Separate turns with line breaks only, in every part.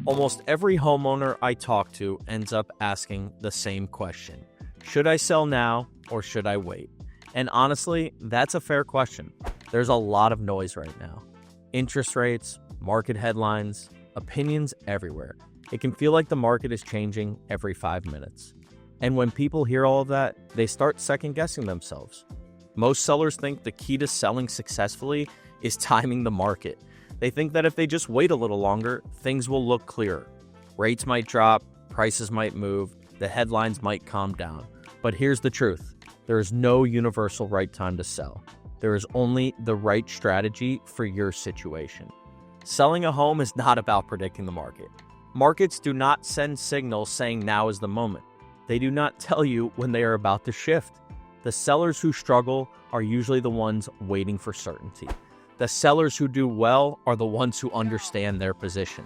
Almost every homeowner I talk to ends up asking the same question. Should I sell now or should I wait? And honestly, that's a fair question. There's a lot of noise right now. Interest rates, market headlines, opinions everywhere. It can feel like the market is changing every 5 minutes. And when people hear all of that, they start second-guessing themselves. Most sellers think the key to selling successfully is timing the market. They think that if they just wait a little longer, things will look clearer. Rates might drop, prices might move, the headlines might calm down. But here's the truth. There is no universal right time to sell. There is only the right strategy for your situation. Selling a home is not about predicting the market. Markets do not send signals saying now is the moment. They do not tell you when they are about to shift. The sellers who struggle are usually the ones waiting for certainty. The sellers who do well are the ones who understand their position.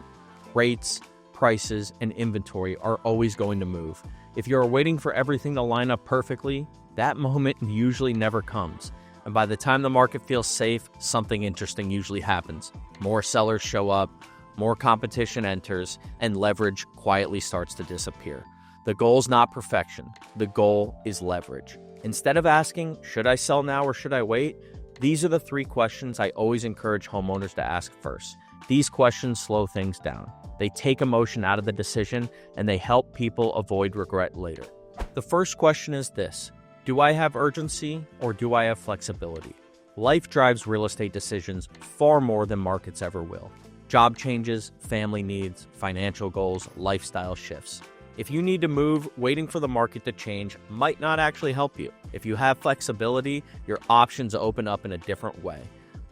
Rates, prices, and inventory are always going to move. If you're waiting for everything to line up perfectly, that moment usually never comes. And by the time the market feels safe, something interesting usually happens. More sellers show up, more competition enters, and leverage quietly starts to disappear. The goal is not perfection. The goal is leverage. Instead of asking, should I sell now or should I wait? These are the 3 questions I always encourage homeowners to ask first. These questions slow things down. They take emotion out of the decision, and they help people avoid regret later. The first question is this: do I have urgency or do I have flexibility? Life drives real estate decisions far more than markets ever will. Job changes, family needs, financial goals, lifestyle shifts. If you need to move, waiting for the market to change might not actually help you. If you have flexibility, your options open up in a different way.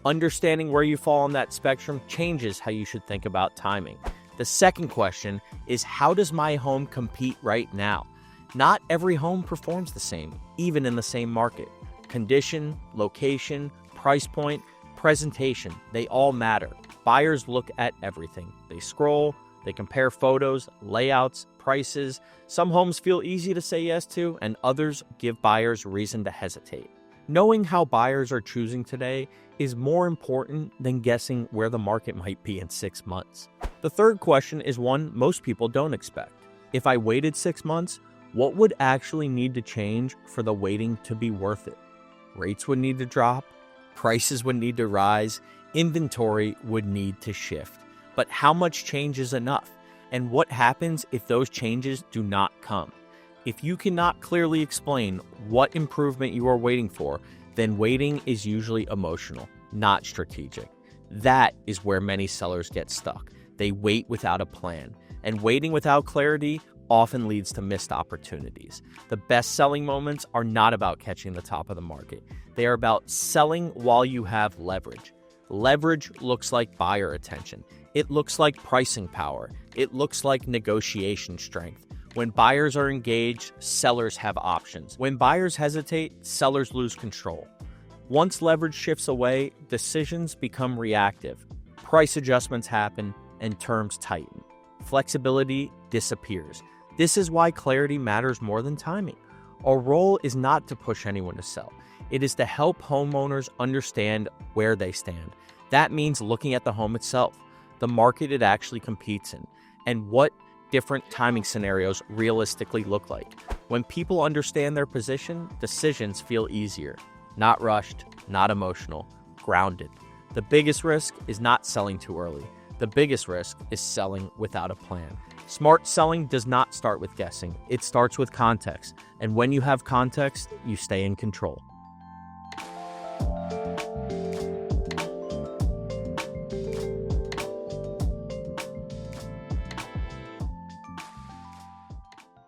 Understanding where you fall on that spectrum changes how you should think about timing. The second question is, how does my home compete right now? Not every home performs the same, even in the same market. Condition, location, price point, presentation, they all matter. Buyers look at everything. They scroll, they compare photos, layouts, prices. Some homes feel easy to say yes to, and others give buyers reason to hesitate. Knowing how buyers are choosing today is more important than guessing where the market might be in 6 months. The third question is one most people don't expect. If I waited 6 months, what would actually need to change for the waiting to be worth it? Rates would need to drop, prices would need to rise, inventory would need to shift. But how much change is enough? And what happens if those changes do not come? If you cannot clearly explain what improvement you are waiting for, then waiting is usually emotional, not strategic. That is where many sellers get stuck. They wait without a plan, and waiting without clarity often leads to missed opportunities. The best selling moments are not about catching the top of the market. They are about selling while you have leverage. Leverage looks like buyer attention. It looks like pricing power. It looks like negotiation strength. When buyers are engaged, sellers have options. When buyers hesitate, sellers lose control. Once leverage shifts away, decisions become reactive. Price adjustments happen and terms tighten. Flexibility disappears. This is why clarity matters more than timing. Our role is not to push anyone to sell. It is to help homeowners understand where they stand. That means looking at the home itself, the market it actually competes in, and what different timing scenarios realistically look like. When people understand their position, decisions feel easier. Not rushed, not emotional, grounded. The biggest risk is not selling too early. The biggest risk is selling without a plan. Smart selling does not start with guessing. It starts with context. And when you have context, you stay in control.